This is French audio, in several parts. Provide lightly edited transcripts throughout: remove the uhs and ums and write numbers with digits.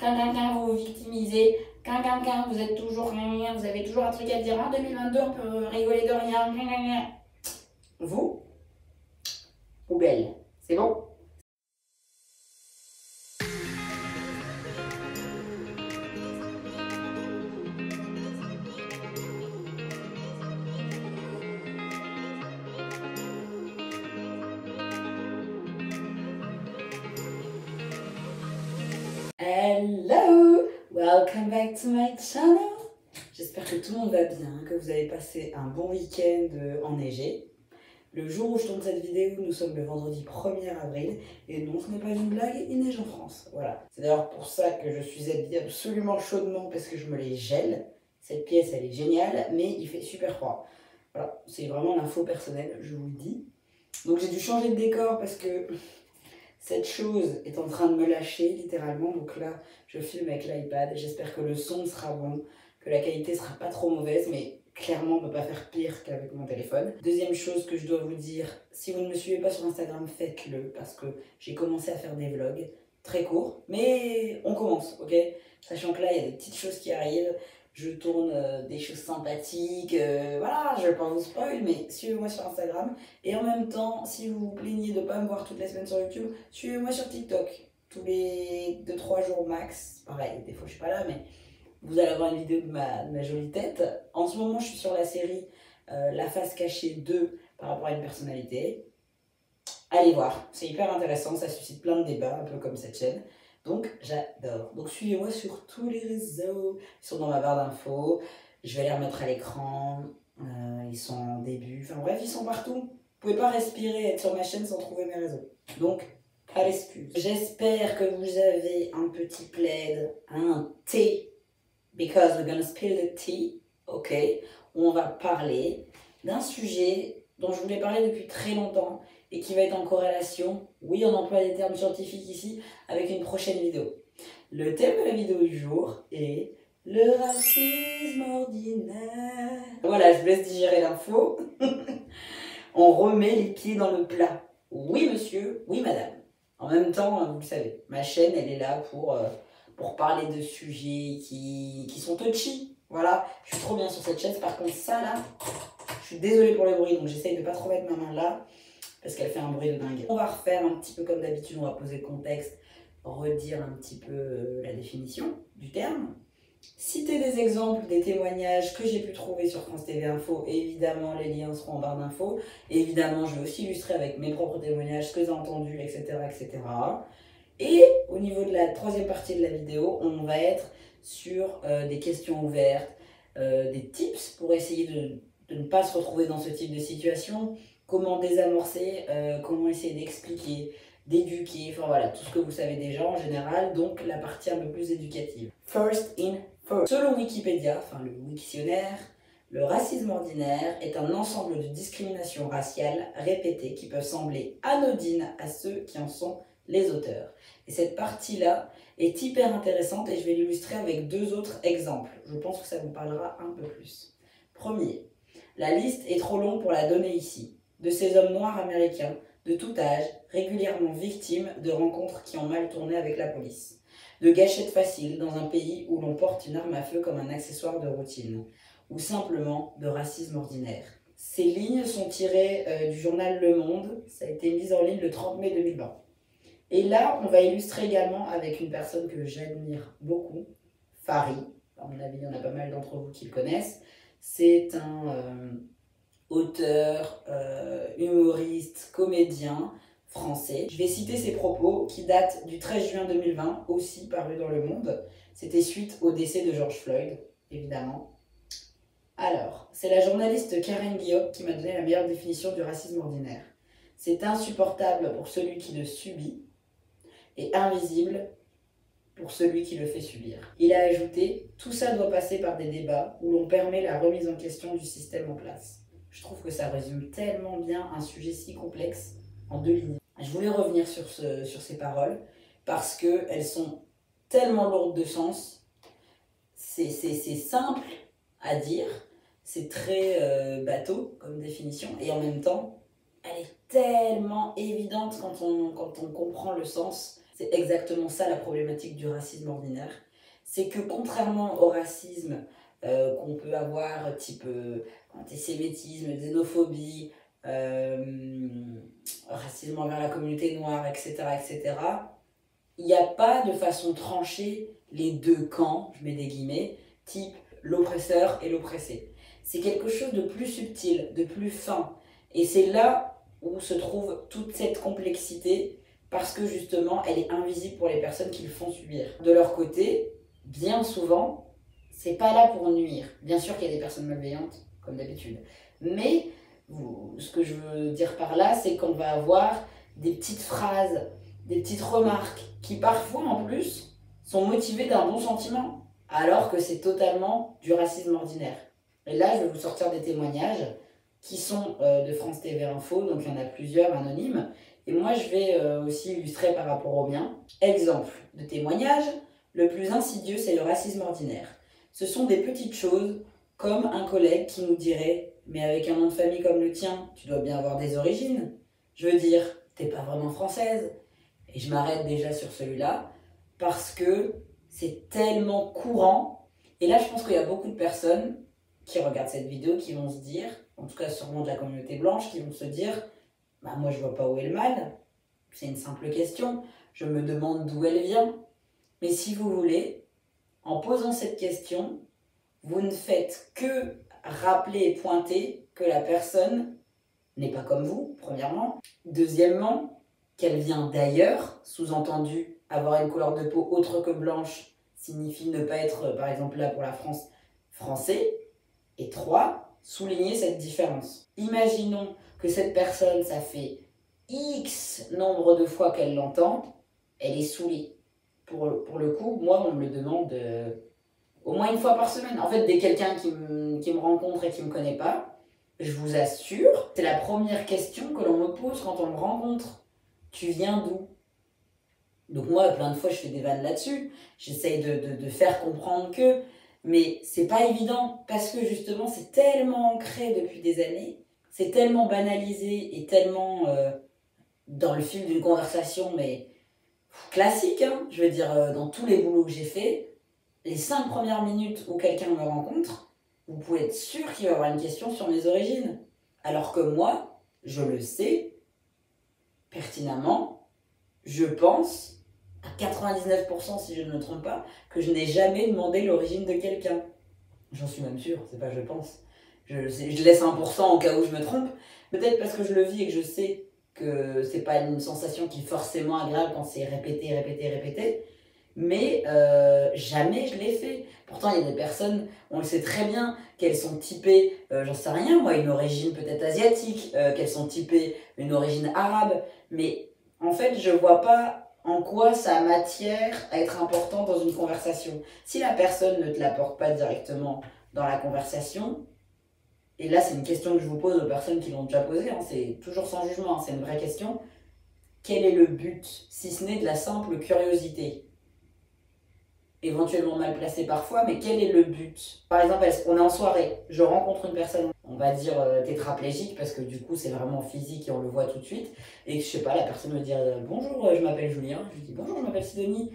vous vous victimisez, vous êtes toujours rien, vous avez toujours un truc à dire, en 2022 on peut rigoler de rien, vous, poubelle, c'est bon? Hello, welcome back to my channel. J'espère que tout le monde va bien, que vous avez passé un bon week-end enneigé. Le jour où je tourne cette vidéo, nous sommes le vendredi 1er avril, et non, ce n'est pas une blague, il neige en France. Voilà. C'est d'ailleurs pour ça que je suis habillée absolument chaudement, parce que je me les gèle. Cette pièce, elle est géniale, mais il fait super froid. Voilà, c'est vraiment l'info personnelle, je vous le dis. Donc j'ai dû changer de décor parce que cette chose est en train de me lâcher littéralement, donc là je filme avec l'iPad, j'espère que le son sera bon, que la qualité sera pas trop mauvaise, mais clairement on ne peut pas faire pire qu'avec mon téléphone. Deuxième chose que je dois vous dire, si vous ne me suivez pas sur Instagram, faites-le, parce que j'ai commencé à faire des vlogs très courts, mais on commence, ok? Sachant que là il y a des petites choses qui arrivent, je tourne des choses sympathiques, voilà, je vais pas vous spoil, mais suivez-moi sur Instagram. Et en même temps, si vous vous plaignez de ne pas me voir toutes les semaines sur YouTube, suivez-moi sur TikTok. Tous les 2-3 jours max, pareil, des fois je suis pas là, mais vous allez avoir une vidéo de ma jolie tête. En ce moment, je suis sur la série La face cachée 2 par rapport à une personnalité. Allez voir, c'est hyper intéressant, ça suscite plein de débats, un peu comme cette chaîne. Donc j'adore. Donc suivez-moi sur tous les réseaux, ils sont dans ma barre d'infos, je vais les remettre à l'écran, ils sont en début, enfin bref, ils sont partout. Vous pouvez pas respirer, être sur ma chaîne sans trouver mes réseaux. Donc, pas d'excuses. J'espère que vous avez un petit plaid, un thé, because we're gonna spill the tea, ok? Où on va parler d'un sujet dont je voulais parler depuis très longtemps, et qui va être en corrélation, oui on emploie des termes scientifiques ici, avec une prochaine vidéo. Le thème de la vidéo du jour est le racisme ordinaire. Voilà, je vous laisse digérer l'info. On remet les pieds dans le plat. Oui monsieur, oui madame. En même temps, vous le savez, ma chaîne elle est là pour parler de sujets qui sont touchy. Voilà, je suis trop bien sur cette chaise. Par contre ça là, je suis désolée pour le bruit, donc j'essaye de pas trop mettre ma main là, parce qu'elle fait un bruit de dingue. On va refaire un petit peu comme d'habitude, on va poser le contexte, redire un petit peu la définition du terme, citer des exemples, des témoignages que j'ai pu trouver sur France TV Info, évidemment les liens seront en barre d'infos, évidemment je vais aussi illustrer avec mes propres témoignages, ce que j'ai entendu, etc., etc. Et au niveau de la troisième partie de la vidéo, on va être sur des questions ouvertes, des tips pour essayer de ne pas se retrouver dans ce type de situation, comment désamorcer, comment essayer d'expliquer, d'éduquer, enfin voilà, tout ce que vous savez déjà en général, donc la partie un peu plus éducative. First in first. Selon Wikipédia, enfin le Wiktionnaire, le racisme ordinaire est un ensemble de discriminations raciales répétées qui peuvent sembler anodines à ceux qui en sont les auteurs. Et cette partie-là est hyper intéressante et je vais l'illustrer avec deux autres exemples. Je pense que ça vous parlera un peu plus. Premier, la liste est trop longue pour la donner ici. De ces hommes noirs américains, de tout âge, régulièrement victimes de rencontres qui ont mal tourné avec la police. De gâchettes faciles dans un pays où l'on porte une arme à feu comme un accessoire de routine. Ou simplement de racisme ordinaire. Ces lignes sont tirées du journal Le Monde. Ça a été mis en ligne le 30 mai 2020. Et là, on va illustrer également avec une personne que j'admire beaucoup, Fari. À mon avis, il y en a pas mal d'entre vous qui le connaissent. C'est un auteur, humoriste, comédien français. Je vais citer ses propos qui datent du 13 juin 2020, aussi paru dans Le Monde. C'était suite au décès de George Floyd, évidemment. Alors, c'est la journaliste Karen Guillaume qui m'a donné la meilleure définition du racisme ordinaire. C'est insupportable pour celui qui le subit et invisible pour celui qui le fait subir. Il a ajouté « Tout ça doit passer par des débats où l'on permet la remise en question du système en place ». Je trouve que ça résume tellement bien un sujet si complexe en 2 lignes. Je voulais revenir sur ces paroles parce qu'elles sont tellement lourdes de sens. C'est simple à dire, c'est très bateau comme définition, et en même temps, elle est tellement évidente quand on comprend le sens. C'est exactement ça la problématique du racisme ordinaire. C'est que contrairement au racisme qu'on peut avoir, type antisémitisme, xénophobie, racisme envers la communauté noire, etc., etc., il n'y a pas de façon tranchée les deux camps, je mets des guillemets, type l'oppresseur et l'oppressé. C'est quelque chose de plus subtil, de plus fin. Et c'est là où se trouve toute cette complexité, parce que justement, elle est invisible pour les personnes qui le font subir. De leur côté, bien souvent, c'est pas là pour nuire. Bien sûr qu'il y a des personnes malveillantes, comme d'habitude. Mais ce que je veux dire par là, c'est qu'on va avoir des petites phrases, des petites remarques qui parfois en plus sont motivées d'un bon sentiment, alors que c'est totalement du racisme ordinaire. Et là, je vais vous sortir des témoignages qui sont de France TV Info, donc il y en a plusieurs anonymes, et moi je vais aussi illustrer par rapport au mien. Exemple de témoignage, le plus insidieux c'est le racisme ordinaire. Ce sont des petites choses comme un collègue qui nous dirait « mais avec un nom de famille comme le tien, tu dois bien avoir des origines ». Je veux dire, t'es pas vraiment française. Et je m'arrête déjà sur celui-là parce que c'est tellement courant. Et là, je pense qu'il y a beaucoup de personnes qui regardent cette vidéo qui vont se dire, en tout cas sûrement de la communauté blanche, qui vont se dire « bah moi je vois pas où est le mal, c'est une simple question, je me demande d'où elle vient ». Mais si vous voulez, en posant cette question, vous ne faites que rappeler et pointer que la personne n'est pas comme vous, premièrement. Deuxièmement, qu'elle vient d'ailleurs, sous-entendu, avoir une couleur de peau autre que blanche signifie ne pas être, par exemple là pour la France, français. Et 3, souligner cette différence. Imaginons que cette personne, ça fait X nombre de fois qu'elle l'entend, elle est saoulée. Pour le coup, moi, on me le demande au moins une fois par semaine. En fait, dès quelqu'un qui me rencontre et qui ne me connaît pas, je vous assure, c'est la première question que l'on me pose quand on me rencontre. Tu viens d'où? Donc moi, plein de fois, je fais des vannes là-dessus. J'essaye de faire comprendre que... Mais c'est pas évident, parce que justement, c'est tellement ancré depuis des années, c'est tellement banalisé et tellement dans le fil d'une conversation, mais classique, hein, je veux dire, dans tous les boulots que j'ai fait, les 5 premières minutes où quelqu'un me rencontre, vous pouvez être sûr qu'il va y avoir une question sur mes origines. Alors que moi, je le sais pertinemment, je pense, à 99% si je ne me trompe pas, que je n'ai jamais demandé l'origine de quelqu'un. J'en suis même sûre, c'est pas je pense. Je laisse 1% au cas où je me trompe. Peut-être parce que je le vis et que je sais que c'est pas une sensation qui est forcément agréable quand c'est répété, répété, répété. Mais jamais je l'ai fait. Pourtant, il y a des personnes, on le sait très bien, qu'elles sont typées, j'en sais rien, moi, une origine peut-être asiatique, qu'elles sont typées une origine arabe. Mais en fait, je vois pas en quoi ça a matière à être important dans une conversation. Si la personne ne te l'apporte pas directement dans la conversation, et là, c'est une question que je vous pose aux personnes qui l'ont déjà posée, hein, c'est toujours sans jugement, hein, c'est une vraie question. Quel est le but, si ce n'est de la simple curiosité? Éventuellement mal placé parfois, mais quel est le but? Par exemple, on est en soirée, je rencontre une personne, on va dire tétraplégique, parce que du coup c'est vraiment physique et on le voit tout de suite, et que je sais pas, la personne me dit bonjour, je m'appelle Julien, je lui dis bonjour, je m'appelle Sidonie,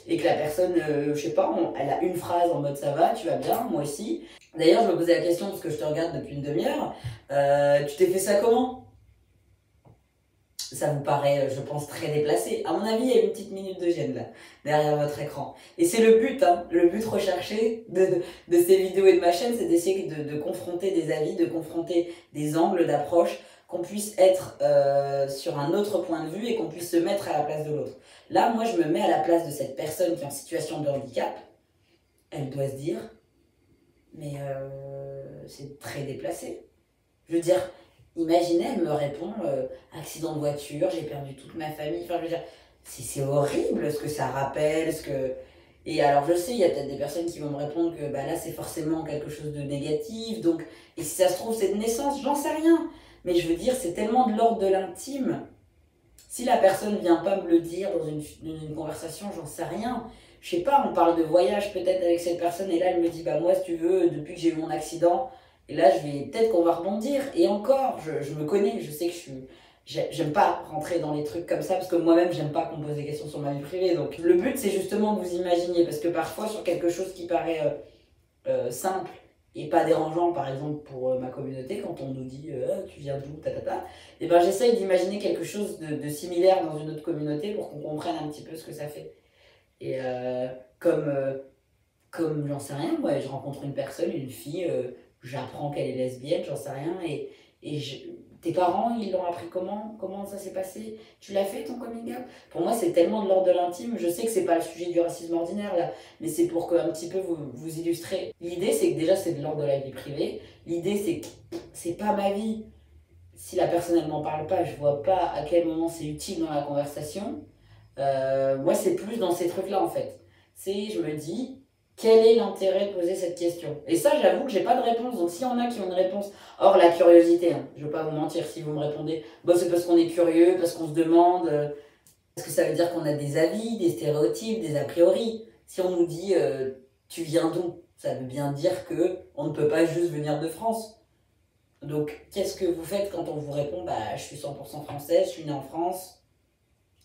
et que la personne, je sais pas, elle a une phrase en mode ça va, tu vas bien, moi aussi. D'ailleurs, je me posais la question, parce que je te regarde depuis une demi-heure, tu t'es fait ça comment? Ça vous paraît, je pense, très déplacé. À mon avis, il y a une petite minute de gêne là, derrière votre écran. Et c'est le but, hein, le but recherché de ces vidéos et de ma chaîne, c'est d'essayer de confronter des avis, de confronter des angles d'approche, qu'on puisse être sur un autre point de vue et qu'on puisse se mettre à la place de l'autre. Là, moi, je me mets à la place de cette personne qui est en situation de handicap. Elle doit se dire, mais c'est très déplacé. Je veux dire, imaginez, elle me répond accident de voiture, j'ai perdu toute ma famille. Enfin, je veux dire, c'est horrible ce que ça rappelle. Et alors, je sais, il y a peut-être des personnes qui vont me répondre que bah, là, c'est forcément quelque chose de négatif. Donc, et si ça se trouve, c'est de naissance, j'en sais rien. Mais je veux dire, c'est tellement de l'ordre de l'intime. Si la personne ne vient pas me le dire dans une conversation, j'en sais rien. Je sais pas, on parle de voyage peut-être avec cette personne et là, elle me dit bah moi, si tu veux, depuis que j'ai eu mon accident. Et là, peut-être qu'on va rebondir. Et encore, je me connais, je sais que j'aime pas rentrer dans les trucs comme ça parce que moi-même j'aime pas qu'on pose des questions sur ma vie privée. Donc le but c'est justement que vous imaginiez, parce que parfois sur quelque chose qui paraît simple et pas dérangeant, par exemple pour ma communauté, quand on nous dit tu viens d'où, et ben j'essaye d'imaginer quelque chose de similaire dans une autre communauté pour qu'on comprenne un petit peu ce que ça fait. Et comme j'en sais rien, moi je rencontre une personne, une fille, j'apprends qu'elle est lesbienne, j'en sais rien, tes parents, ils l'ont appris comment? Comment ça s'est passé? Tu l'as fait ton coming out? Pour moi, c'est tellement de l'ordre de l'intime. Je sais que c'est pas le sujet du racisme ordinaire là, mais c'est pour qu'un petit peu vous illustrer. L'idée, c'est que déjà, c'est de l'ordre de la vie privée. L'idée, c'est que c'est pas ma vie. Si la personne, elle m'en parle pas, je vois pas à quel moment c'est utile dans la conversation. Moi, c'est plus dans ces trucs-là en fait. Je me dis, quel est l'intérêt de poser cette question? Et ça, j'avoue que j'ai pas de réponse. Donc, s'il y en a qui ont une réponse, hors la curiosité, hein, je veux pas vous mentir, si vous me répondez, bon, c'est parce qu'on est curieux, parce qu'on se demande, parce que ça veut dire qu'on a des avis, des stéréotypes, des a priori. Si on nous dit, tu viens d'où? Ça veut bien dire que on ne peut pas juste venir de France. Donc, qu'est-ce que vous faites quand on vous répond, bah, je suis 100% française, je suis née en France?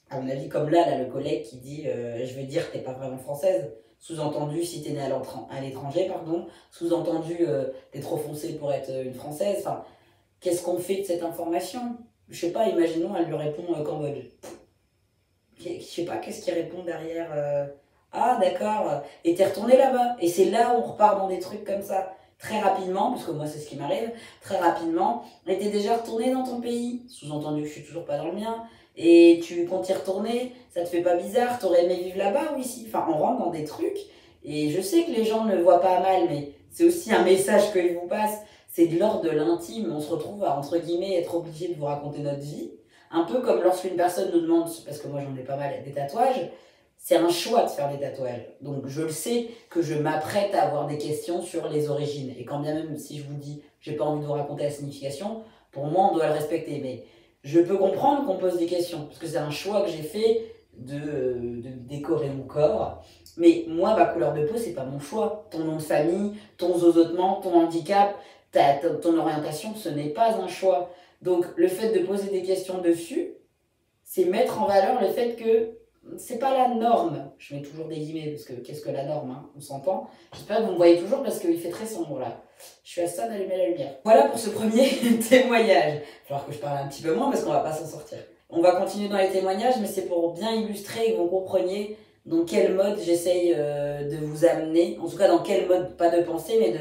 À mon avis, comme là, le collègue qui dit, je veux dire que t'es pas vraiment française. Sous-entendu, si t'es née à l'étranger, pardon. Sous-entendu, t'es trop foncée pour être une Française. Enfin, qu'est-ce qu'on fait de cette information? Je sais pas, imaginons, elle lui répond Cambodge. Je sais pas, qu'est-ce qu'il répond derrière ah, d'accord, et t'es retournée là-bas. Et c'est là où on repart dans des trucs comme ça. Très rapidement, parce que moi c'est ce qui m'arrive, très rapidement, et t'es déjà retournée dans ton pays. Sous-entendu, je suis toujours pas dans le mien. Et tu comptes y retourner, ça te fait pas bizarre, t'aurais aimé vivre là-bas ou ici? Enfin, on rentre dans des trucs, et je sais que les gens ne le voient pas mal, mais c'est aussi un message que je vous passe, c'est de l'ordre de l'intime, on se retrouve à, entre guillemets, être obligé de vous raconter notre vie, un peu comme lorsqu'une personne nous demande, parce que moi j'en ai pas mal, des tatouages, c'est un choix de faire des tatouages, donc je le sais que je m'apprête à avoir des questions sur les origines, et quand bien même si je vous dis, j'ai pas envie de vous raconter la signification, pour moi on doit le respecter, mais je peux comprendre qu'on pose des questions, parce que c'est un choix que j'ai fait de décorer mon corps. Mais moi, ma couleur de peau, c'est pas mon choix. Ton nom de famille, ton zozotement, ton handicap, ton orientation, ce n'est pas un choix. Donc, le fait de poser des questions dessus, c'est mettre en valeur le fait que c'est pas la norme. Je mets toujours des guillemets, parce que qu'est-ce que la norme, hein, on s'entend. J'espère que vous me voyez toujours, parce qu'il fait très sombre là. Je suis à ça d'allumer la lumière. Voilà pour ce premier témoignage. Il va falloir que je parle un petit peu moins parce qu'on va pas s'en sortir. On va continuer dans les témoignages, mais c'est pour bien illustrer et que vous compreniez dans quel mode j'essaye de vous amener. En tout cas, dans quel mode, pas de pensée, mais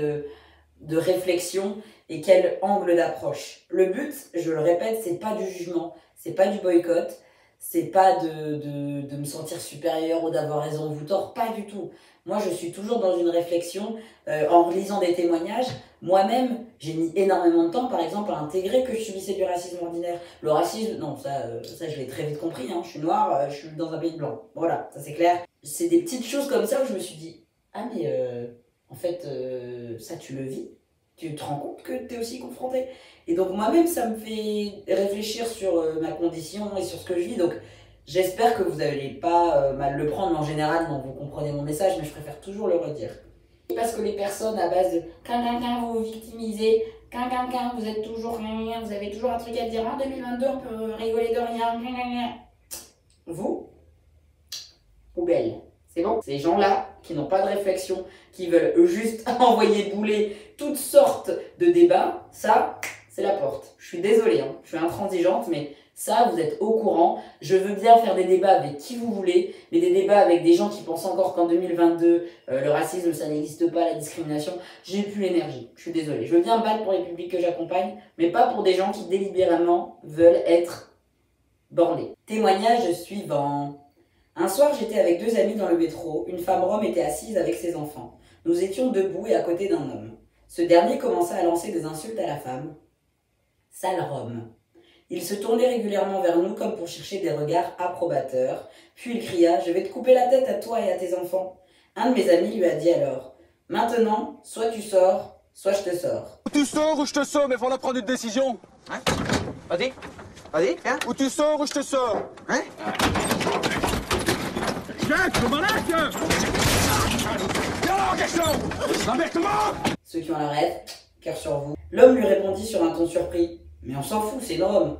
de réflexion et quel angle d'approche. Le but, je le répète, c'est pas du jugement, c'est pas du boycott, c'est pas de me sentir supérieure ou d'avoir raison ou vous tort, pas du tout. Moi, je suis toujours dans une réflexion, en lisant des témoignages. Moi-même, j'ai mis énormément de temps, par exemple, à intégrer que je subissais du racisme ordinaire. Le racisme, non, ça je l'ai très vite compris, hein. Je suis noire, je suis dans un pays blanc. Voilà, ça c'est clair. C'est des petites choses comme ça où je me suis dit, ah mais en fait, ça tu le vis. Tu te rends compte que tu es aussi confronté. Et donc moi-même, ça me fait réfléchir sur ma condition et sur ce que je vis. Donc j'espère que vous n'allez pas mal le prendre, mais en général, non, vous comprenez mon message, mais je préfère toujours le redire. Parce que les personnes à base de vous vous victimisez, vous êtes toujours rien, vous avez toujours un truc à dire, en 2022 on peut rigoler de rien, vous, poubelle. C'est bon? Ces gens-là qui n'ont pas de réflexion, qui veulent juste envoyer bouler toutes sortes de débats, ça, c'est la porte. Je suis désolée, hein, je suis intransigeante, mais ça, vous êtes au courant. Je veux bien faire des débats avec qui vous voulez, mais des débats avec des gens qui pensent encore qu'en 2022, le racisme, ça n'existe pas, la discrimination. J'ai plus l'énergie, je suis désolée. Je veux bien me battre pour les publics que j'accompagne, mais pas pour des gens qui délibérément veulent être bornés. Témoignage suivant. Un soir, j'étais avec deux amis dans le métro. Une femme rome était assise avec ses enfants. Nous étions debout et à côté d'un homme. Ce dernier commença à lancer des insultes à la femme. Sale rome. Il se tournait régulièrement vers nous comme pour chercher des regards approbateurs. Puis il cria « Je vais te couper la tête à toi et à tes enfants ». Un de mes amis lui a dit alors « Maintenant, soit tu sors, soit je te sors. » Ou tu sors ou je te sors, mais il faudra prendre une décision. Hein? Vas-y, vas-y, viens. Ou tu sors ou je te sors. Hein? Ceux qui ont la rêve, cœur sur vous. L'homme lui répondit sur un ton surpris. « Mais on s'en fout, c'est une Rome. »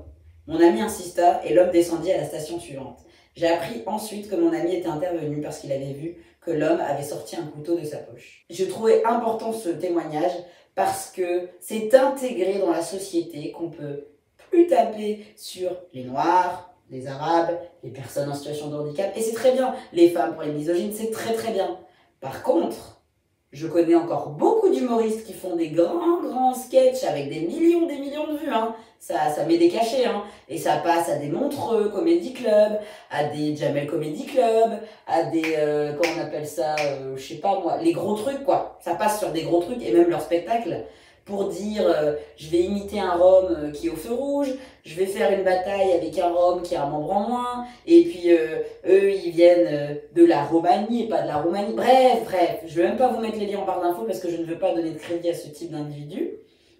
Mon ami insista et l'homme descendit à la station suivante. J'ai appris ensuite que mon ami était intervenu parce qu'il avait vu que l'homme avait sorti un couteau de sa poche. Je trouvais important ce témoignage parce que c'est intégré dans la société qu'on peut plus taper sur les Noirs, les Arabes, les personnes en situation de handicap, et c'est très bien. Les femmes pour les misogynes, c'est très très bien. Par contre, je connais encore beaucoup d'humoristes qui font des grands sketchs avec des millions de vues, hein. Ça met des cachets, hein. Et ça passe à des Montreux Comedy Club, à des Jamel Comedy Club, à des, comment on appelle ça, je sais pas moi, les gros trucs quoi. Ça passe sur des gros trucs et même leur spectacle pour dire je vais imiter un Rome qui est au feu rouge, je vais faire une bataille avec un Rome qui a un membre en moins, et puis eux ils viennent de la Roumanie et pas de la Roumanie. Bref, je vais même pas vous mettre les liens en barre d'infos parce que je ne veux pas donner de crédit à ce type d'individu.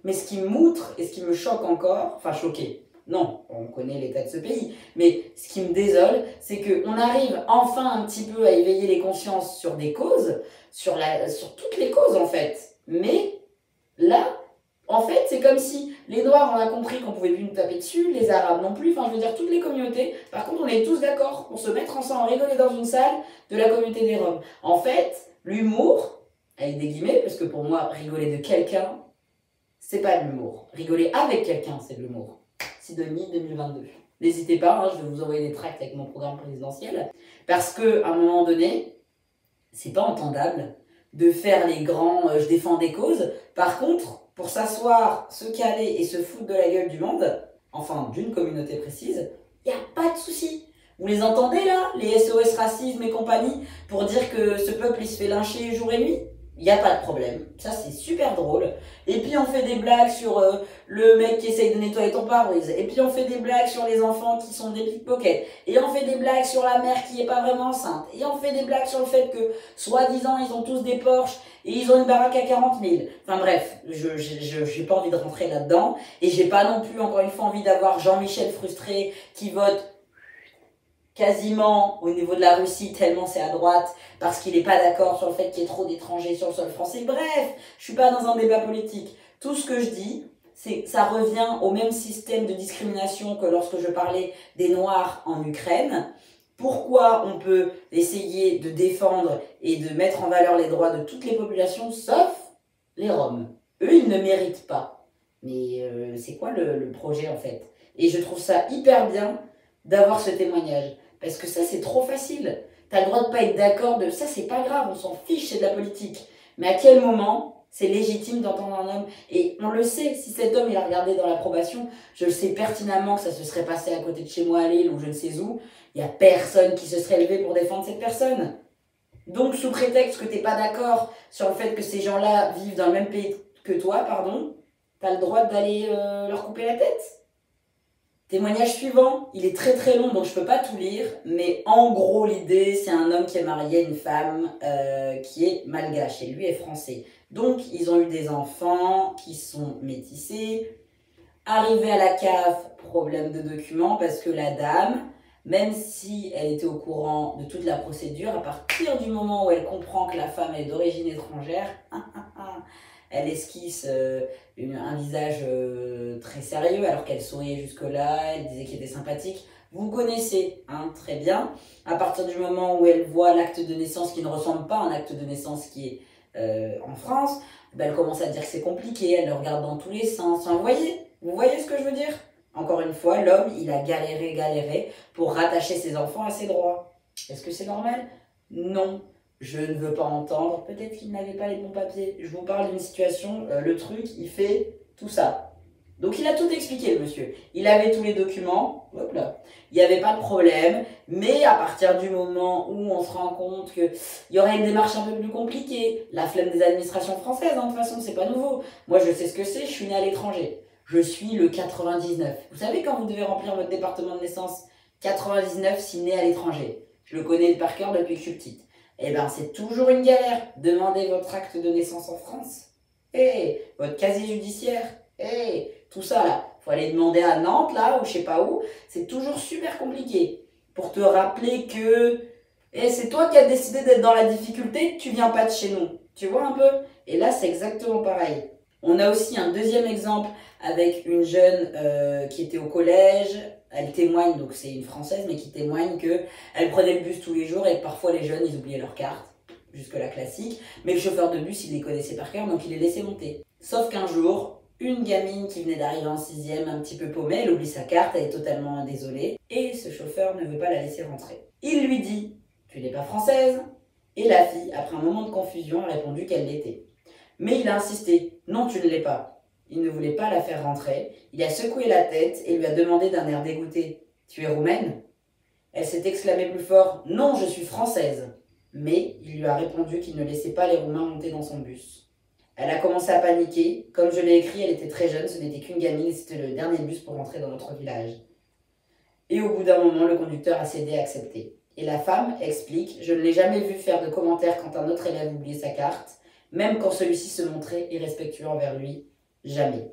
Mais ce qui m'outre et ce qui me choque encore, enfin choqué, non, on connaît l'état de ce pays, mais ce qui me désole, c'est qu'on arrive enfin un petit peu à éveiller les consciences sur des causes, sur toutes les causes en fait. Mais là, en fait, c'est comme si les Noirs, on a compris qu'on pouvait plus nous taper dessus, les Arabes non plus, enfin je veux dire toutes les communautés. Par contre, on est tous d'accord pour se mettre ensemble, rigoler dans une salle de la communauté des Roms. En fait, l'humour, avec des guillemets, parce que pour moi, rigoler de quelqu'un, c'est pas de l'humour. Rigoler avec quelqu'un, c'est de l'humour. Sidonie 2022. N'hésitez pas, hein, je vais vous envoyer des tracts avec mon programme présidentiel. Parce qu'à un moment donné, c'est pas entendable de faire les grands je défends des causes. Par contre, pour s'asseoir, se caler et se foutre de la gueule du monde, enfin d'une communauté précise, il n'y a pas de souci. Vous les entendez là, les SOS racisme et compagnie, pour dire que ce peuple il se fait lyncher jour et nuit? Il n'y a pas de problème. Ça, c'est super drôle. Et puis, on fait des blagues sur le mec qui essaye de nettoyer ton pare-brise. Et puis, on fait des blagues sur les enfants qui sont des pickpockets. Et on fait des blagues sur la mère qui n'est pas vraiment enceinte. Et on fait des blagues sur le fait que, soi-disant, ils ont tous des Porsche et ils ont une baraque à 40 000. Enfin bref, j'ai pas envie de rentrer là-dedans. Et j'ai pas non plus, encore une fois, envie d'avoir Jean-Michel frustré qui vote quasiment au niveau de la Russie, tellement c'est à droite, parce qu'il n'est pas d'accord sur le fait qu'il y ait trop d'étrangers sur le sol français. Bref, je suis pas dans un débat politique. Tout ce que je dis, c'est que ça revient au même système de discrimination que lorsque je parlais des Noirs en Ukraine. Pourquoi on peut essayer de défendre et de mettre en valeur les droits de toutes les populations, sauf les Roms? Eux, ils ne méritent pas. Mais c'est quoi le projet en fait? Et je trouve ça hyper bien d'avoir ce témoignage. Parce que ça, c'est trop facile. T'as le droit de pas être d'accord de ça, c'est pas grave, on s'en fiche, c'est de la politique. Mais à quel moment c'est légitime d'entendre un homme? Et on le sait, si cet homme il a regardé dans l'approbation, je le sais pertinemment que ça se serait passé à côté de chez moi à Lille ou je ne sais où, il y a personne qui se serait levé pour défendre cette personne. Donc, sous prétexte que t'es pas d'accord sur le fait que ces gens-là vivent dans le même pays que toi, pardon, t'as le droit d'aller leur couper la tête? Témoignage suivant, il est très long donc je peux pas tout lire, mais en gros l'idée c'est un homme qui est marié à une femme qui est malgache et lui est français. Donc ils ont eu des enfants qui sont métissés. Arrivé à la CAF, problème de documents parce que la dame, même si elle était au courant de toute la procédure, à partir du moment où elle comprend que la femme est d'origine étrangère, elle esquisse un visage très sérieux alors qu'elle souriait jusque-là, elle disait qu'elle était sympathique. Vous connaissez, hein, très bien. À partir du moment où elle voit l'acte de naissance qui ne ressemble pas à un acte de naissance qui est en France, ben elle commence à dire que c'est compliqué, elle le regarde dans tous les sens. Enfin, vous voyez ce que je veux dire? Encore une fois, l'homme, il a galéré pour rattacher ses enfants à ses droits. Est-ce que c'est normal? Non. Je ne veux pas entendre, peut-être qu'il n'avait pas les bons papiers. Je vous parle d'une situation, le truc, il fait tout ça. Donc il a tout expliqué, le monsieur. Il avait tous les documents, hop là. Il n'y avait pas de problème, mais à partir du moment où on se rend compte qu'il y aurait une démarche un peu plus compliquée, la flemme des administrations françaises, hein, de toute façon, c'est pas nouveau. Moi, je sais ce que c'est, je suis née à l'étranger. Je suis le 99. Vous savez quand vous devez remplir votre département de naissance? 99, si né à l'étranger. Je le connais par cœur depuis que je suis petite. Eh bien, c'est toujours une galère. Demandez votre acte de naissance en France. Votre casier judiciaire. Tout ça, là. Il faut aller demander à Nantes, là, ou je sais pas où. C'est toujours super compliqué. Pour te rappeler que c'est toi qui as décidé d'être dans la difficulté, tu viens pas de chez nous. Tu vois un peu? Et là, c'est exactement pareil. On a aussi un deuxième exemple avec une jeune qui était au collège. elle témoigne, donc c'est une Française, mais qui témoigne qu'elle prenait le bus tous les jours et que parfois les jeunes, ils oubliaient leur carte, jusque-là classique. Mais le chauffeur de bus, il les connaissait par cœur, donc il les laissait monter. Sauf qu'un jour, une gamine qui venait d'arriver en 6e, un petit peu paumée, elle oublie sa carte, elle est totalement désolée. Et ce chauffeur ne veut pas la laisser rentrer. Il lui dit « Tu n'es pas française ?» Et la fille, après un moment de confusion, a répondu qu'elle l'était. Mais il a insisté « Non, tu ne l'es pas ». Il ne voulait pas la faire rentrer. Il a secoué la tête et lui a demandé d'un air dégoûté « Tu es roumaine ?» Elle s'est exclamée plus fort « Non, je suis française !» Mais il lui a répondu qu'il ne laissait pas les Roumains monter dans son bus. Elle a commencé à paniquer. Comme je l'ai écrit, elle était très jeune, ce n'était qu'une gamine et c'était le dernier bus pour rentrer dans notre village. Et au bout d'un moment, le conducteur a cédé et accepté. Et la femme explique « Je ne l'ai jamais vu faire de commentaires quand un autre élève oubliait sa carte, même quand celui-ci se montrait irrespectueux envers lui. Jamais. »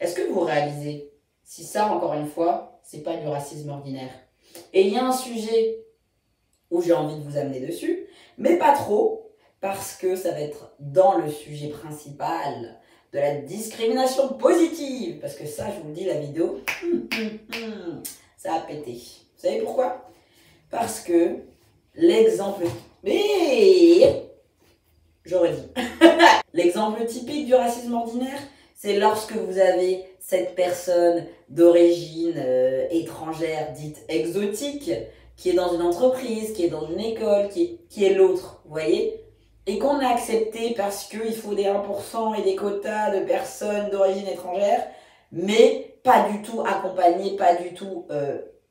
Est-ce que vous réalisez si ça, encore une fois, c'est pas du racisme ordinaire? Et il y a un sujet où j'ai envie de vous amener dessus, mais pas trop, parce que ça va être dans le sujet principal de la discrimination positive. Parce que ça, je vous le dis, la vidéo, ça a pété. Vous savez pourquoi? Parce que l'exemple... Mais j'aurais dit. L'exemple typique du racisme ordinaire, c'est lorsque vous avez cette personne d'origine étrangère, dite exotique, qui est dans une entreprise, qui est dans une école, qui est l'autre, vous voyez? Et qu'on a accepté parce qu'il faut des 1% et des quotas de personnes d'origine étrangère, mais pas du tout accompagné, pas du tout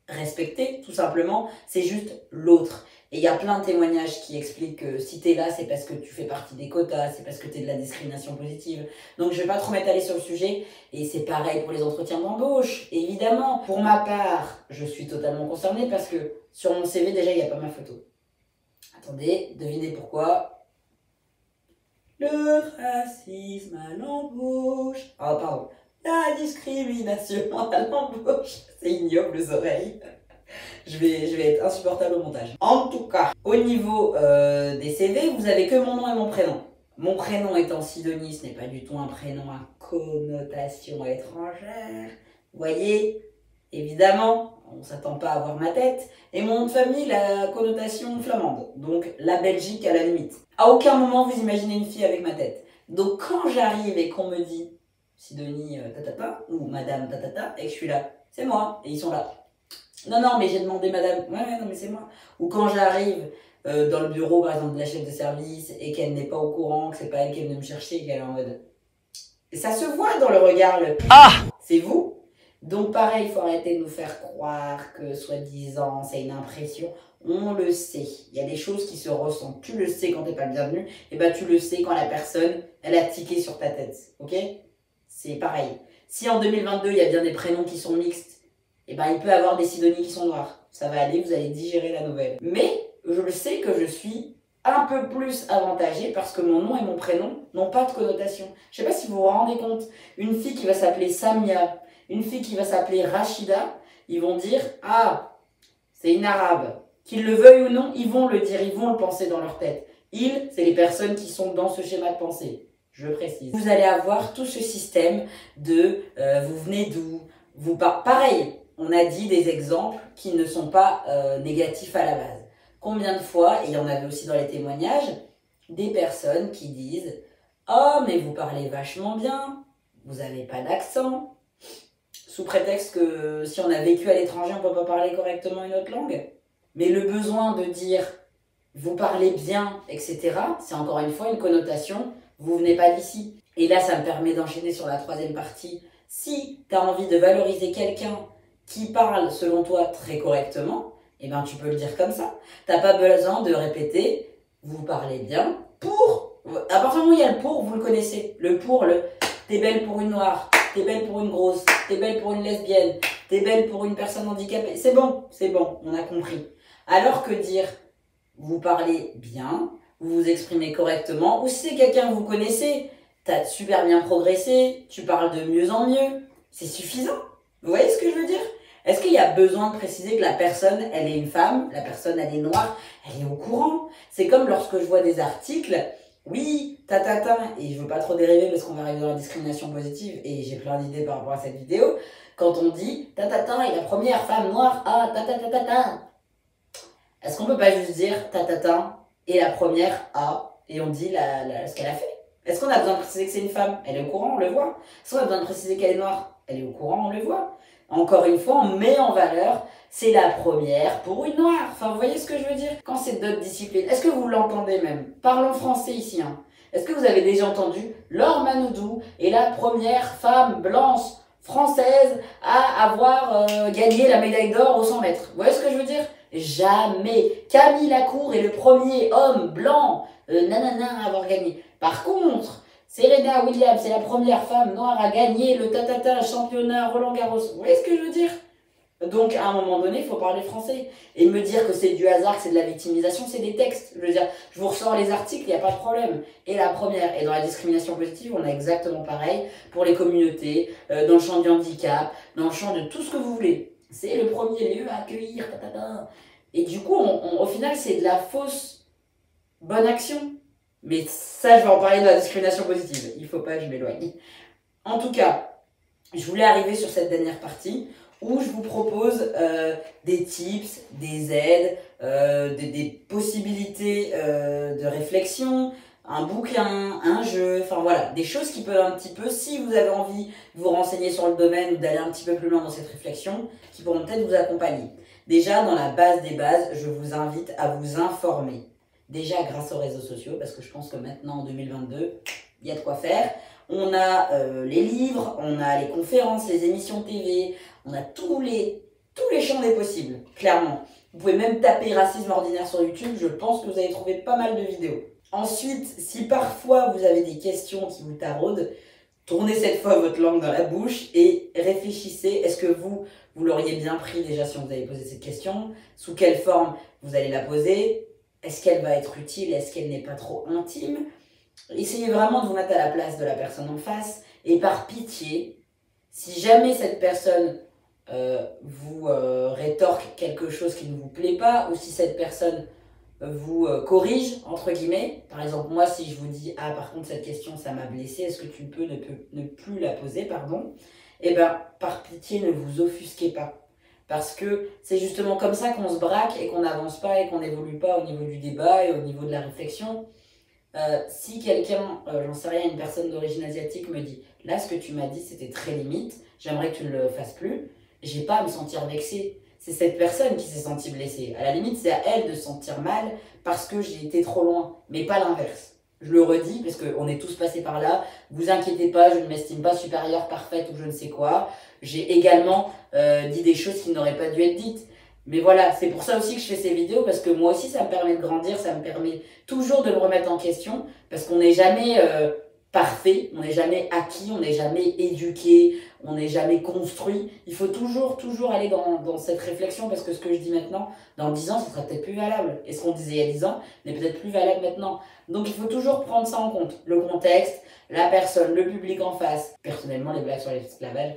respecté, tout simplement, c'est juste l'autre. Et il y a plein de témoignages qui expliquent que si t'es là, c'est parce que tu fais partie des quotas, c'est parce que t'es de la discrimination positive. Donc je vais pas trop m'étaler sur le sujet, et c'est pareil pour les entretiens d'embauche, évidemment. Pour ma part, je suis totalement concernée parce que sur mon CV, déjà, il n'y a pas ma photo. Attendez, devinez pourquoi. Le racisme à l'embauche. Ah, pardon. La discrimination à l'embauche. C'est ignoble aux oreilles. Je vais être insupportable au montage. En tout cas, au niveau des CV, vous avez que mon nom et mon prénom. Mon prénom étant Sidonie, ce n'est pas du tout un prénom à connotation étrangère. Vous voyez, évidemment, on ne s'attend pas à voir ma tête. Et mon nom de famille, la connotation flamande. Donc la Belgique à la limite. À aucun moment vous imaginez une fille avec ma tête. Donc quand j'arrive et qu'on me dit Sidonie tatata ou Madame tatata et que je suis là, c'est moi. Et ils sont là. Non, non, mais j'ai demandé madame. Ouais, non, mais c'est moi. Ou quand j'arrive dans le bureau, par exemple, de la chef de service et qu'elle n'est pas au courant, que c'est pas elle qui est venue me chercher et qu'elle est en mode. Et ça se voit dans le regard, le. Ah! C'est vous? Donc, pareil, il faut arrêter de nous faire croire que, soi-disant, c'est une impression. On le sait. Il y a des choses qui se ressentent. Tu le sais quand t'es pas le bienvenu. Et ben, tu le sais quand la personne, elle a tiqué sur ta tête. Ok? C'est pareil. Si en 2022, il y a bien des prénoms qui sont mixtes, et ben il peut y avoir des Sidonies qui sont noires. Ça va aller, vous allez digérer la nouvelle. Mais je le sais que je suis un peu plus avantagée parce que mon nom et mon prénom n'ont pas de connotation. Je sais pas si vous vous rendez compte. Une fille qui va s'appeler Samia, une fille qui va s'appeler Rachida, ils vont dire « Ah, c'est une arabe ». Qu'ils le veuillent ou non, ils vont le dire, ils vont le penser dans leur tête. Ils, c'est les personnes qui sont dans ce schéma de pensée. Je précise. Vous allez avoir tout ce système de vous venez d'où, vous pareil. On a dit des exemples qui ne sont pas négatifs à la base. Combien de fois, et il y en avait aussi dans les témoignages, des personnes qui disent « Oh, mais vous parlez vachement bien, vous n'avez pas d'accent », sous prétexte que si on a vécu à l'étranger, on ne peut pas parler correctement une autre langue. Mais le besoin de dire « Vous parlez bien », etc., c'est encore une fois une connotation « Vous venez pas d'ici ». Et là, ça me permet d'enchaîner sur la troisième partie. Si tu as envie de valoriser quelqu'un qui parle, selon toi, très correctement, eh ben, tu peux le dire comme ça. T'as pas besoin de répéter, vous parlez bien, pour, à partir du moment où il y a le pour, vous le connaissez. Le pour, le, t'es belle pour une noire, t'es belle pour une grosse, t'es belle pour une lesbienne, t'es belle pour une personne handicapée. C'est bon, on a compris. Alors que dire, vous parlez bien, vous vous exprimez correctement, ou si c'est quelqu'un que vous connaissez, t'as super bien progressé, tu parles de mieux en mieux, c'est suffisant. Vous voyez ce que je veux dire? Est-ce qu'il y a besoin de préciser que la personne, elle est une femme, la personne, elle est noire, elle est au courant? C'est comme lorsque je vois des articles oui, tatatin, et je veux pas trop dériver parce qu'on va arriver dans la discrimination positive et j'ai plein d'idées par rapport à cette vidéo. Quand on dit tatatin est la première femme noire à tatatatata, est-ce qu'on peut pas juste dire tatatin est la première à et on dit ce qu'elle a fait? Est-ce qu'on a besoin de préciser que c'est une femme? Elle est au courant, on le voit. Est-ce qu'on a besoin de préciser qu'elle est noire? Elle est au courant, on le voit. Encore une fois, on met en valeur, c'est la première pour une noire. Enfin, vous voyez ce que je veux dire? Quand c'est d'autres disciplines, est-ce que vous l'entendez même? Parlons français ici. Hein. Est-ce que vous avez déjà entendu Laure Manodou est la première femme blanche française à avoir gagné la médaille d'or au 100 mètres? Vous voyez ce que je veux dire? Jamais. Camille Lacour est le premier homme blanc nanana à avoir gagné. Par contre, Serena Williams est la première femme noire à gagner le tatata championnat Roland Garros. Vous voyez ce que je veux dire? Donc, à un moment donné, il faut parler français. Et me dire que c'est du hasard, que c'est de la victimisation, c'est des textes. Je veux dire, je vous ressors les articles, il n'y a pas de problème. Et la première, et dans la discrimination positive, on a exactement pareil pour les communautés, dans le champ du handicap, dans le champ de tout ce que vous voulez. C'est le premier lieu à accueillir, tatata. Et du coup, au final, c'est de la fausse bonne action. Mais ça, je vais en parler de la discrimination positive. Il ne faut pas que je m'éloigne. En tout cas, je voulais arriver sur cette dernière partie où je vous propose des tips, des aides, des possibilités de réflexion, un bouquin, un jeu, enfin voilà, des choses qui peuvent un petit peu, si vous avez envie de vous renseigner sur le domaine ou d'aller un petit peu plus loin dans cette réflexion, qui pourront peut-être vous accompagner. Déjà, dans la base des bases, je vous invite à vous informer. Déjà grâce aux réseaux sociaux, parce que je pense que maintenant en 2022, il y a de quoi faire. On a les livres, on a les conférences, les émissions TV, on a tous les champs des possibles, clairement. Vous pouvez même taper racisme ordinaire sur YouTube, je pense que vous allez trouver pas mal de vidéos. Ensuite, si parfois vous avez des questions qui vous taraudent, tournez cette fois votre langue dans la bouche et réfléchissez, est-ce que vous l'auriez bien pris déjà si on vous avait posé cette question? Sous quelle forme vous allez la poser? Est-ce qu'elle va être utile? Est-ce qu'elle n'est pas trop intime? Essayez vraiment de vous mettre à la place de la personne en face. Et par pitié, si jamais cette personne vous rétorque quelque chose qui ne vous plaît pas, ou si cette personne vous corrige, entre guillemets, par exemple, moi, si je vous dis « Ah, par contre, cette question, ça m'a blessé, est-ce que tu peux ne plus la poser, pardon ?» Eh bien, par pitié, ne vous offusquez pas. Parce que c'est justement comme ça qu'on se braque et qu'on n'avance pas et qu'on n'évolue pas au niveau du débat et au niveau de la réflexion. Si quelqu'un, j'en sais rien, une personne d'origine asiatique me dit « Là, ce que tu m'as dit, c'était très limite, j'aimerais que tu ne le fasses plus », j'ai pas à me sentir vexée. C'est cette personne qui s'est sentie blessée. À la limite, c'est à elle de se sentir mal parce que j'ai été trop loin, mais pas l'inverse. Je le redis parce qu'on est tous passés par là. Vous inquiétez pas, je ne m'estime pas supérieure, parfaite ou je ne sais quoi. J'ai également dit des choses qui n'auraient pas dû être dites. Mais voilà, c'est pour ça aussi que je fais ces vidéos, parce que moi aussi, ça me permet de grandir, ça me permet toujours de me remettre en question, parce qu'on n'est jamais parfait, on n'est jamais acquis, on n'est jamais éduqué, on n'est jamais construit. Il faut toujours aller dans cette réflexion, parce que ce que je dis maintenant, dans 10 ans, ce sera peut-être plus valable. Et ce qu'on disait il y a 10 ans n'est peut-être plus valable maintenant. Donc il faut toujours prendre ça en compte. Le contexte, la personne, le public en face. Personnellement, les blagues sur l'esclavage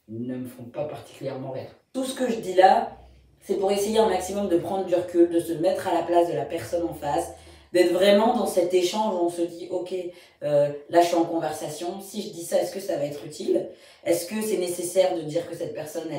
ne me font pas particulièrement rire. Tout ce que je dis là, c'est pour essayer un maximum de prendre du recul, de se mettre à la place de la personne en face, d'être vraiment dans cet échange où on se dit « Ok, là je suis en conversation, si je dis ça, est-ce que ça va être utile? Est-ce que c'est nécessaire de dire que cette personne,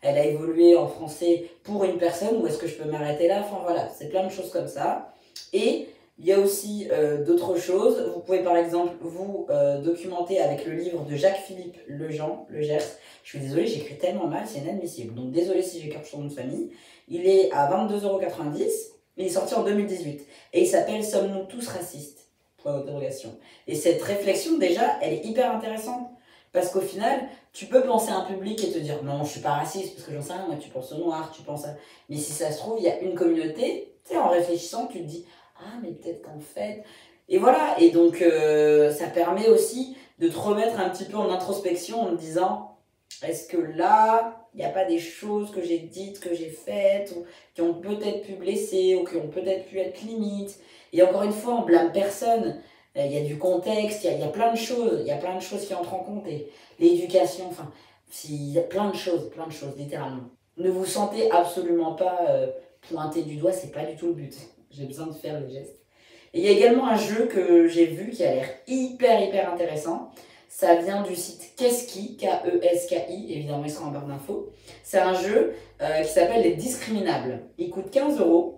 elle a évolué en français pour une personne ou est-ce que je peux m'arrêter là ?» Enfin voilà, c'est plein de choses comme ça. Et il y a aussi d'autres choses. Vous pouvez par exemple vous documenter avec le livre de Jacques-Philippe Legers. Je suis désolée, j'écris tellement mal, c'est inadmissible. Donc désolée si j'écarte son nom de famille. Il est à 22,90 €, mais il est sorti en 2018. Et il s'appelle « Sommes-nous tous racistes ?» Point d'interrogation. Et cette réflexion, déjà, elle est hyper intéressante. Parce qu'au final, tu peux penser à un public et te dire « Non, je suis pas raciste, parce que j'en sais rien, moi tu penses au noir, tu penses à... » Mais si ça se trouve, il y a une communauté, tu sais, en réfléchissant, tu te dis « Ah, mais peut-être qu'en fait... » Et voilà, et donc ça permet aussi de te remettre un petit peu en introspection en te disant est-ce que là, il n'y a pas des choses que j'ai dites, que j'ai faites, ou qui ont peut-être pu blesser, ou qui ont peut-être pu être limites. Et encore une fois, on blâme personne. Il y a du contexte, il y a plein de choses. Il y a plein de choses qui entrent en compte. Et l'éducation, enfin, il y a plein de choses, littéralement. Ne vous sentez absolument pas pointé du doigt, c'est pas du tout le but. J'ai besoin de faire le geste. Et il y a également un jeu que j'ai vu qui a l'air hyper intéressant. Ça vient du site Keski, K-E-S-K-I, évidemment il sera en barre d'infos. C'est un jeu qui s'appelle Les Discriminables. Il coûte 15 €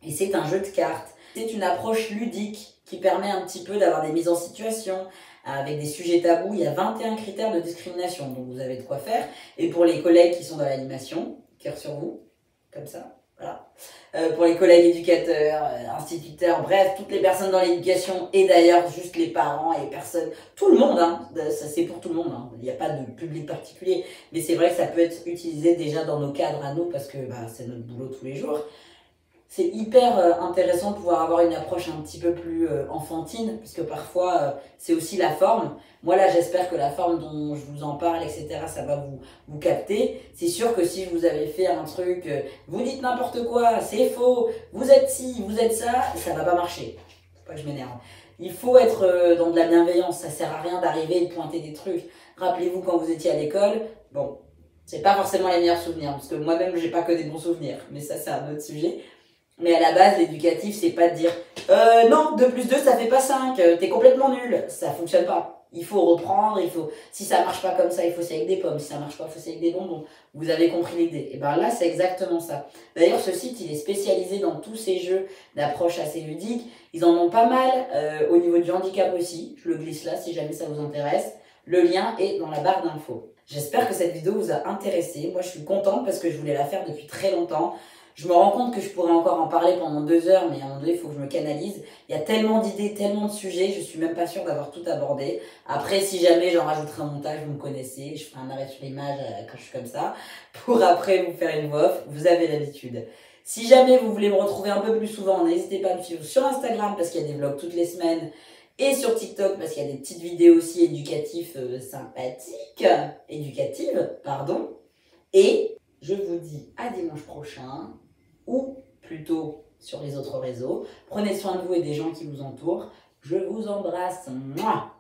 et c'est un jeu de cartes. C'est une approche ludique qui permet un petit peu d'avoir des mises en situation avec des sujets tabous. Il y a 21 critères de discrimination, donc vous avez de quoi faire. Et pour les collègues qui sont dans l'animation, cœur sur vous, comme ça. Voilà. Pour les collègues éducateurs, instituteurs, bref, toutes les personnes dans l'éducation et d'ailleurs juste les parents et les personnes, tout le monde, hein, ça c'est pour tout le monde, hein. Il n'y a pas de public particulier, mais c'est vrai que ça peut être utilisé déjà dans nos cadres à nous parce que c'est notre boulot tous les jours. C'est hyper intéressant de pouvoir avoir une approche un petit peu plus enfantine, puisque parfois c'est aussi la forme. Moi là j'espère que la forme dont je vous en parle, etc., ça va vous capter. C'est sûr que si vous avez fait un truc, vous dites n'importe quoi, c'est faux, vous êtes ci, vous êtes ça va pas marcher. Faut pas que je m'énerve. Il faut être dans de la bienveillance, ça sert à rien d'arriver et de pointer des trucs. Rappelez-vous quand vous étiez à l'école, bon, c'est pas forcément les meilleurs souvenirs, parce que moi-même j'ai pas que des bons souvenirs, mais ça c'est un autre sujet. Mais à la base, l'éducatif, c'est pas de dire non, 2 plus 2, ça fait pas 5, t'es complètement nul. Ça fonctionne pas. Il faut reprendre, si ça marche pas comme ça, il faut essayer avec des pommes. Si ça marche pas, il faut essayer avec des bonbons. Vous avez compris l'idée. Et ben là, c'est exactement ça. D'ailleurs, ce site, il est spécialisé dans tous ces jeux d'approche assez ludique. Ils en ont pas mal au niveau du handicap aussi. Je le glisse là si jamais ça vous intéresse. Le lien est dans la barre d'infos. J'espère que cette vidéo vous a intéressé. Moi, je suis contente parce que je voulais la faire depuis très longtemps. Je me rends compte que je pourrais encore en parler pendant 2 heures, mais à un moment donné, il faut que je me canalise. Il y a tellement d'idées, tellement de sujets, je suis même pas sûre d'avoir tout abordé. Après, si jamais j'en rajouterai un montage, vous me connaissez, je ferai un arrêt sur l'image quand je suis comme ça, pour après vous faire une voix off, vous avez l'habitude. Si jamais vous voulez me retrouver un peu plus souvent, n'hésitez pas à me suivre sur Instagram, parce qu'il y a des vlogs toutes les semaines, et sur TikTok, parce qu'il y a des petites vidéos aussi éducatives éducatives, pardon. Et je vous dis à dimanche prochain, ou plutôt sur les autres réseaux. Prenez soin de vous et des gens qui vous entourent. Je vous embrasse. Mouah.